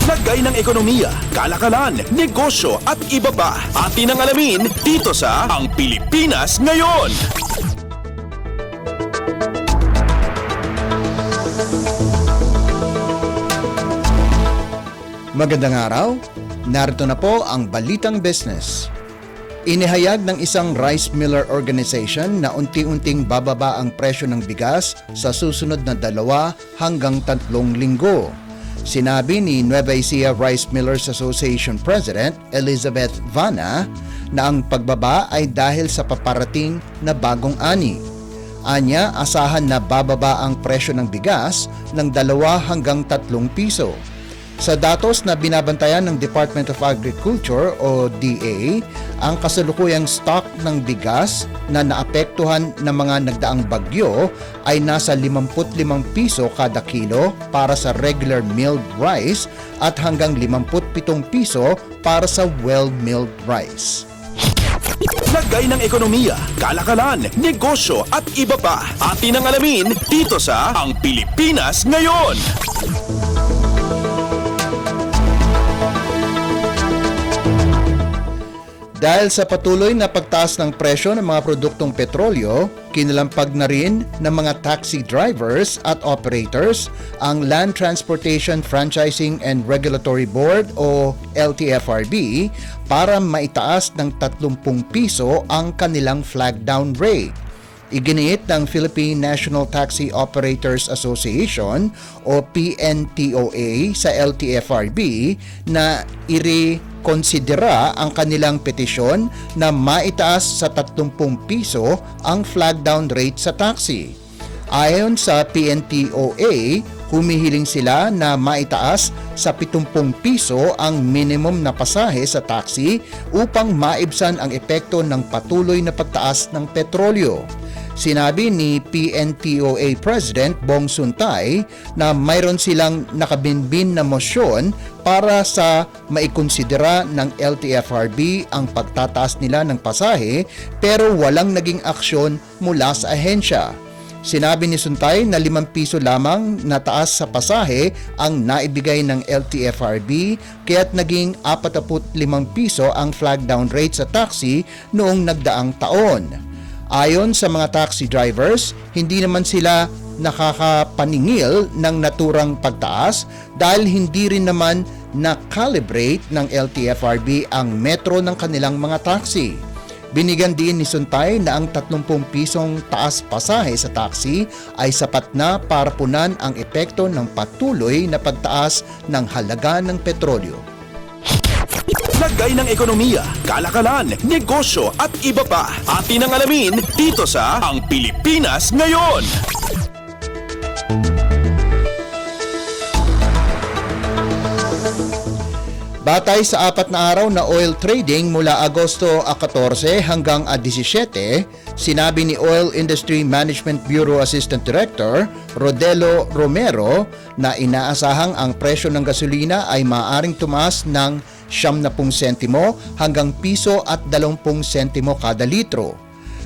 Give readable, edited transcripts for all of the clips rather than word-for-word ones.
Lagay ng ekonomiya, kalakalan, negosyo at iba pa. Atin ang alamin dito sa Ang Pilipinas Ngayon. Magandang araw, narito na po ang Balitang Business. Inihayag ng isang rice miller organization na unti-unting bababa ang presyo ng bigas sa susunod na 2 hanggang 3 linggo. Sinabi ni Nueva Ecija Rice Millers Association President Elizabeth Vana na ang pagbaba ay dahil sa paparating na bagong ani. Anya, asahan na bababa ang presyo ng bigas ng 2 hanggang 3 piso. Sa datos na binabantayan ng Department of Agriculture o DA, ang kasalukuyang stock ng bigas na naapektuhan ng mga nagdaang bagyo ay nasa 55 piso kada kilo para sa regular milled rice at hanggang 57 piso para sa well-milled rice. Lagay ng ekonomiya, kalakalan, negosyo at iba pa. Atin ang alamin dito sa Ang Pilipinas Ngayon. Dahil sa patuloy na pagtaas ng presyo ng mga produktong petrolyo, kinalampag na rin ng mga taxi drivers at operators ang Land Transportation Franchising and Regulatory Board o LTFRB para maitaas ng 30 piso ang kanilang flag down rate. Iginiit ng Philippine National Taxi Operators Association o PNTOA sa LTFRB na konsidera ang kanilang petisyon na maitaas sa 30 piso ang flag down rate sa taxi. Ayon sa PNTOA, humihiling sila na maitaas sa 70 piso ang minimum na pasahe sa taxi upang maibsan ang epekto ng patuloy na pagtaas ng petrolyo. Sinabi ni PNTOA President Bong Suntay na mayroon silang nakabinbin na mosyon para sa maikonsidera ng LTFRB ang pagtataas nila ng pasahe pero walang naging aksyon mula sa ahensya. Sinabi ni Suntay na 5 piso lamang na taas sa pasahe ang naibigay ng LTFRB kaya't naging 45 piso ang flag down rate sa taxi noong nagdaang taon. Ayon sa mga taxi drivers, hindi naman sila nakakapaningil ng naturang pagtaas dahil hindi rin naman na-calibrate ng LTFRB ang metro ng kanilang mga taxi. Binigyan din ni Suntay na ang 30 pisong taas pasahe sa taxi ay sapat na para punan ang epekto ng patuloy na pagtaas ng halaga ng petrolyo. Lagay ng ekonomiya, kalakalan, negosyo at iba pa. Atin ang alamin dito sa Ang Pilipinas Ngayon. Batay sa 4 na araw na oil trading mula Agosto 14 hanggang 17, sinabi ni Oil Industry Management Bureau Assistant Director Rodelo Romero na inaasahang ang presyo ng gasolina ay maaaring tumaas ng 70 sentimo hanggang piso at 20 sentimo kada litro.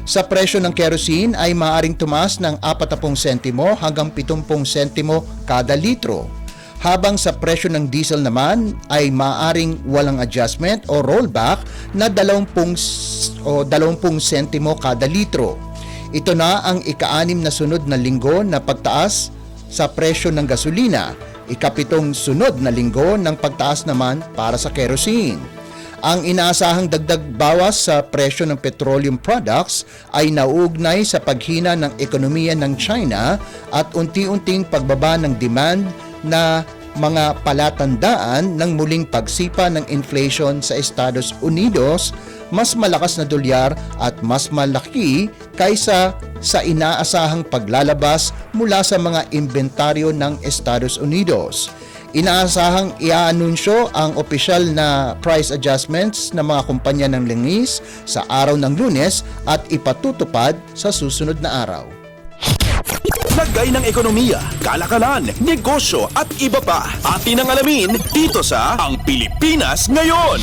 Sa presyo ng kerosene ay maaaring tumaas ng 40 sentimo hanggang 70 sentimo kada litro. Habang sa presyo ng diesel naman ay maaaring walang adjustment o rollback na 20 sentimo kada litro. Ito na ang ika-6 na sunod na linggo na pagtaas sa presyo ng gasolina. Ika-7 sunod na linggo ng pagtaas naman para sa kerosene. Ang inaasahang dagdag bawas sa presyo ng petroleum products ay nauugnay sa paghina ng ekonomiya ng China at unti-unting pagbaba ng demand na mga palatandaan ng muling pagsipa ng inflation sa Estados Unidos, mas malakas na dolyar at mas malaki kaysa sa inaasahang paglalabas mula sa mga inventaryo ng Estados Unidos. Inaasahang iaanunsyo ang opisyal na price adjustments ng mga kumpanya ng langis sa araw ng Lunes at ipatutupad sa susunod na araw. Lagay ng ekonomiya, kalakalan, negosyo at iba pa. Atin ang alamin dito sa Ang Pilipinas Ngayon.